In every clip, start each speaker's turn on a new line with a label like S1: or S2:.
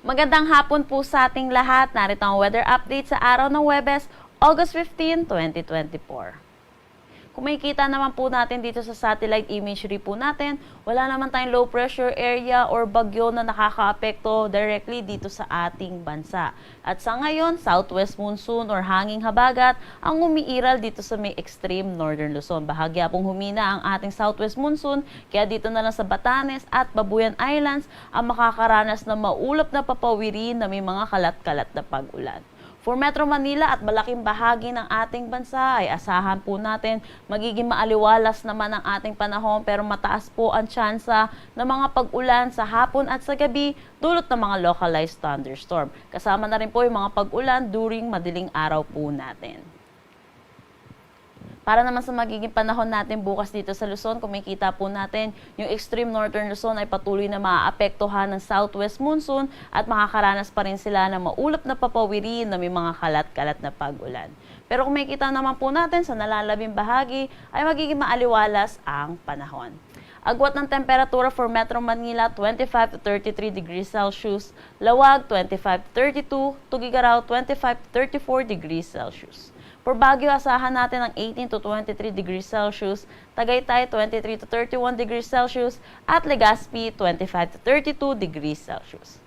S1: Magandang hapon po sa ating lahat. Narito ang weather update sa araw ng Huwebes, August 15, 2024. Kung makikita naman po natin dito sa satellite imagery po natin, wala naman tayong low pressure area or bagyo na nakakaapekto directly dito sa ating bansa. At sa ngayon, southwest monsoon or hanging habagat ang umiiral dito sa may extreme northern Luzon. Bahagya pong humina ang ating southwest monsoon, kaya dito na lang sa Batanes at Babuyan Islands ang makakaranas ng maulap na papawirin na may mga kalat-kalat na pag-ulan. For Metro Manila at malaking bahagi ng ating bansa ay asahan po natin magiging maaliwalas naman ang ating panahon pero mataas po ang tsansa ng mga pag-ulan sa hapon at sa gabi dulot ng mga localized thunderstorm. Kasama na rin po yung mga pag-ulan during madaling araw po natin. Para naman sa magiging panahon natin bukas dito sa Luzon, kung makikita po natin, yung extreme northern Luzon ay patuloy na maaapektuhan ng southwest monsoon at makakaranas pa rin sila ng maulap na papawirin na may mga kalat-kalat na pag-ulan. Pero kung makikita naman po natin sa nalalabing bahagi ay magiging maaliwalas ang panahon. Agwat ng temperatura for Metro Manila, 25 to 33 degrees Celsius. Lawag, 25 to 32. Tugigaraw, 25 to 34 degrees Celsius. For Baguio, asahan natin ng 18 to 23 degrees Celsius, Tagaytay 23 to 31 degrees Celsius, at Legazpi 25 to 32 degrees Celsius.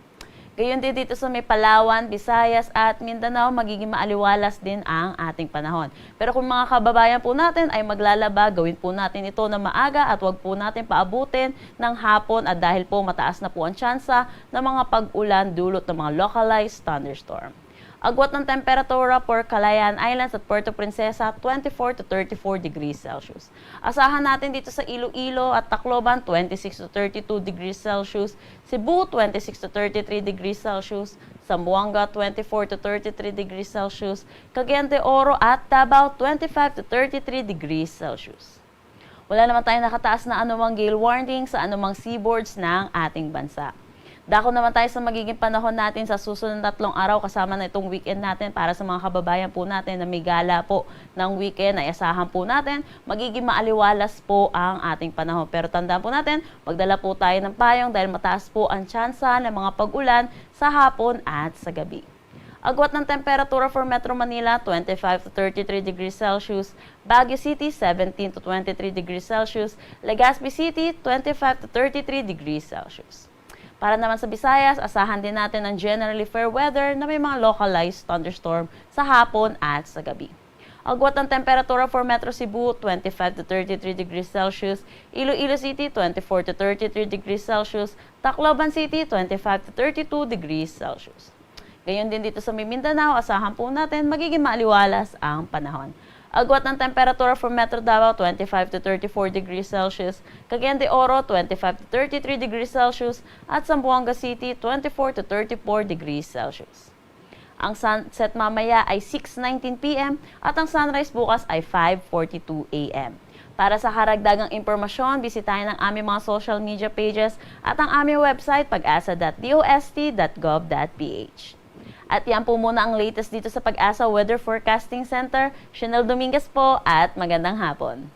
S1: Gayon din dito sa may Palawan, Visayas at Mindanao, magiging maaliwalas din ang ating panahon. Pero kung mga kababayan po natin ay maglalaba, gawin po natin ito na maaga at wag po natin paabutin ng hapon at dahil po mataas na po ang tsansa ng mga pag-ulan dulot ng mga localized thunderstorm. Agwat ng temperatura for Calayan Islands at Puerto Princesa, 24 to 34 degrees Celsius. Asahan natin dito sa Iloilo at Tacloban, 26 to 32 degrees Celsius. Cebu, 26 to 33 degrees Celsius. Zamboanga, 24 to 33 degrees Celsius. Cagayan de Oro at Davao, 25 to 33 degrees Celsius. Wala naman tayong nakataas na anumang gale warning sa anumang seaboards ng ating bansa. Dako naman tayo sa magiging panahon natin sa susunod na 3 araw kasama na itong weekend natin para sa mga kababayan po natin na may gala po ng weekend ay asahan po natin magiging maaliwalas po ang ating panahon. Pero tandaan po natin, magdala po tayo ng payong dahil mataas po ang tsansa ng mga pag-ulan sa hapon at sa gabi. Agwat ng temperatura for Metro Manila, 25 to 33 degrees Celsius. Baguio City, 17 to 23 degrees Celsius. Legazpi City, 25 to 33 degrees Celsius. Para naman sa Visayas, asahan din natin ang generally fair weather na may mga localized thunderstorm sa hapon at sa gabi. Agwat ng temperatura for Metro Cebu, 25 to 33 degrees Celsius. Iloilo City, 24 to 33 degrees Celsius. Tacloban City, 25 to 32 degrees Celsius. Gayon din dito sa Mindanao, asahan po natin magiging maaliwalas ang panahon. Agwat ng temperatura for Metro Davao, 25 to 34 degrees Celsius. Cagayan de Oro, 25 to 33 degrees Celsius. At Zamboanga City, 24 to 34 degrees Celsius. Ang sunset mamaya ay 6:19 p.m. at ang sunrise bukas ay 5:42 a.m. Para sa karagdagang impormasyon, bisitahin ang aming mga social media pages at ang aming website pag-asa.dost.gov.ph. At yan po muna ang latest dito sa Pag-asa Weather Forecasting Center. Chanel Dominguez po at magandang hapon.